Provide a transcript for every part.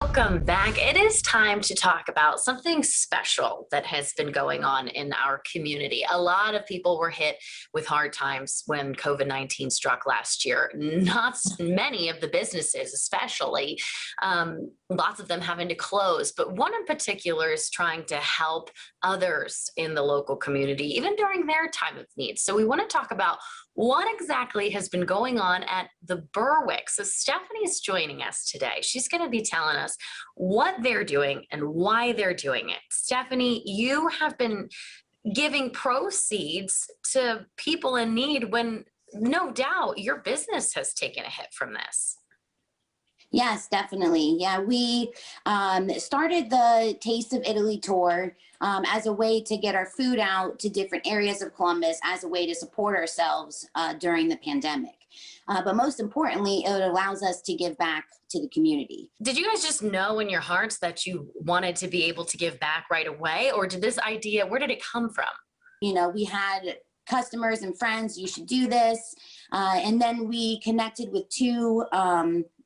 Welcome back. It is time to talk about something special that has been going on in our community. A lot of people were hit with hard times when COVID-19 struck last year. Not many of the businesses, especially, lots of them having to close, but one in particular is trying to help others in the local community, even during their time of need. So we want to talk about what exactly has been going on at the Berwick. So Stephanie is joining us today. She's going to be telling us what they're doing and why they're doing it. Stephanie, you have been giving proceeds to people in need when no doubt your business has taken a hit from this. Yes, definitely. Yeah, we started the Taste of Italy tour as a way to get our food out to different areas of Columbus as a way to support ourselves during the pandemic. But most importantly, it allows us to give back to the community. Did you guys just know in your hearts that you wanted to be able to give back right away? Or did this idea, where did it come from? You know, we had customers and friends, you should do this. And then we connected with two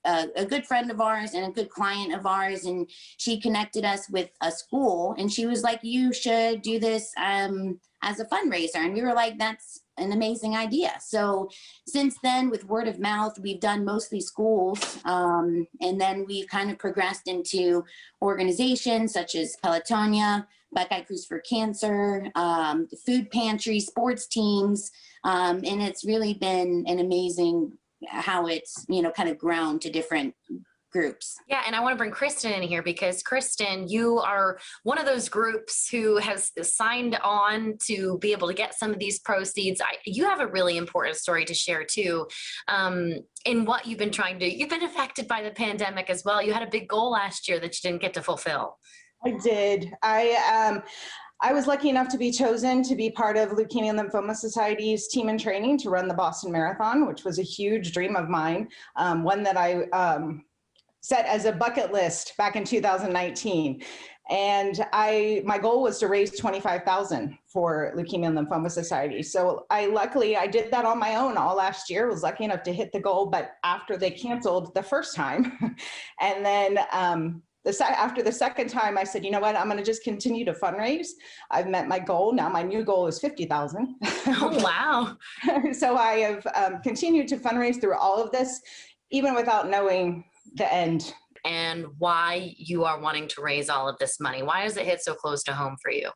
a good friend of ours and a good client of ours, and she connected us with a school, and she was like, you should do this as a fundraiser. And we were like, that's an amazing idea. So since then, with word of mouth, we've done mostly schools, and then we've kind of progressed into organizations such as Pelotonia, Buckeye Crews for Cancer, food pantry, sports teams, and it's really been an amazing how it's, you know, kind of grown to different groups. Yeah, and I want to bring Kristen in here because Kristen, you are one of those groups who has signed on to be able to get some of these proceeds. You have a really important story to share too, in what you've been trying to do. You've been affected by the pandemic as well. You had a big goal last year that you didn't get to fulfill. I did. I was lucky enough to be chosen to be part of Leukemia and Lymphoma Society's team in training to run the Boston Marathon, which was a huge dream of mine, one that I set as a bucket list back in 2019. And my goal was to raise $25,000 for Leukemia and Lymphoma Society. So luckily I did that on my own all last year, was lucky enough to hit the goal, but after they canceled the first time, and then after the second time, I said, you know what, I'm going to just continue to fundraise. I've met my goal. Now my new goal is 50,000. Oh, wow. So I have continued to fundraise through all of this, even without knowing the end. And why you are wanting to raise all of this money. Why does it hit so close to home for you?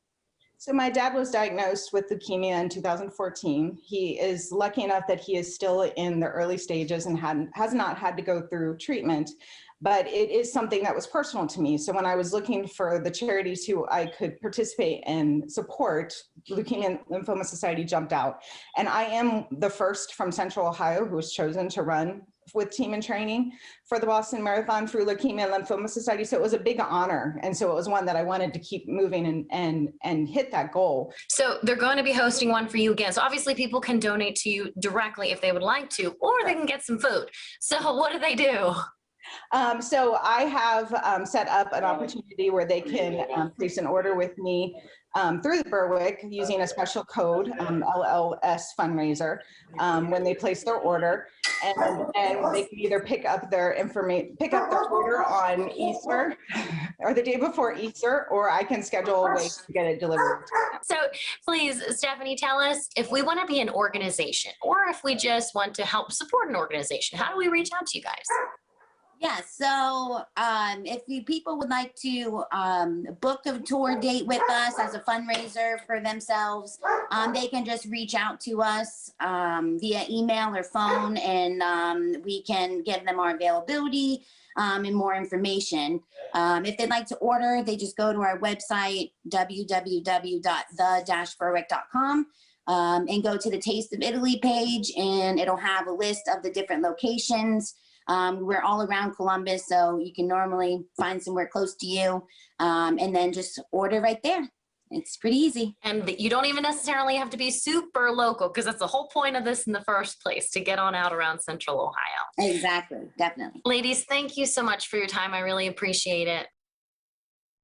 So my dad was diagnosed with leukemia in 2014. He is lucky enough that he is still in the early stages and has not had to go through treatment. But it is something that was personal to me. So when I was looking for the charities who I could participate and support, Leukemia and Lymphoma Society jumped out. And I am the first from Central Ohio who was chosen to run with team in training for the Boston Marathon through Leukemia and Lymphoma Society. So it was a big honor. And so it was one that I wanted to keep moving and hit that goal. So they're going to be hosting one for you again. So obviously people can donate to you directly if they would like to, or they can get some food. So what do they do? So I have set up an opportunity where they can place an order with me through the Berwick using a special code, LLS fundraiser, when they place their order, and they can either pick up their order on Easter or the day before Easter, or I can schedule a way to get it delivered. So please, Stephanie, tell us if we want to be an organization or if we just want to help support an organization, how do we reach out to you guys? Yes, so if people would like to book a tour date with us as a fundraiser for themselves, they can just reach out to us via email or phone, and we can give them our availability and more information. If they'd like to order, they just go to our website, www.the-berwick.com, and go to the Taste of Italy page, and it'll have a list of the different locations. We're all around Columbus, so you can normally find somewhere close to you, and then just order right there. It's pretty easy. And you don't even necessarily have to be super local, because that's the whole point of this in the first place, to get on out around Central Ohio. Exactly, definitely. Ladies, thank you so much for your time. I really appreciate it.